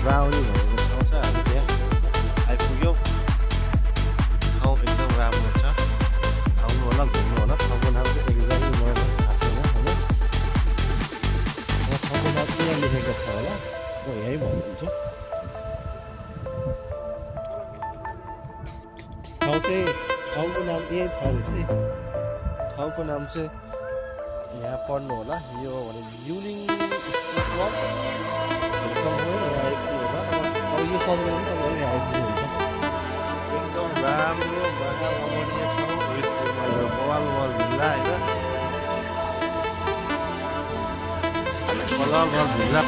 brownie भनेको ठाउँ छ हामी त्यहाँ आइपुग्यौँ ठाउँ एकदम राम्रो छ आउनु होला घुम्नु होला ठाउँको नाम चाहिँ एक्ज्याक्टली मलाई थाहा छैन होइन ठाउँको नाम यहाँ लेखेको छ होला म यहीँ भनिदिन्छु ठाउँको नाम यही छ रहेछ है ठाउँको नाम चाहिँ यहाँ पढ्नु होला यो भने युलिङ यहाँ आइपुग्नु होला अब यो सर्भे पनि तपाईँहरू यहाँ आइपुग्नुहुन्छ एकदम राम्रो रमणीय ठाउँ मोबाइल भिल्ला होइन मोबाइल भिल्ला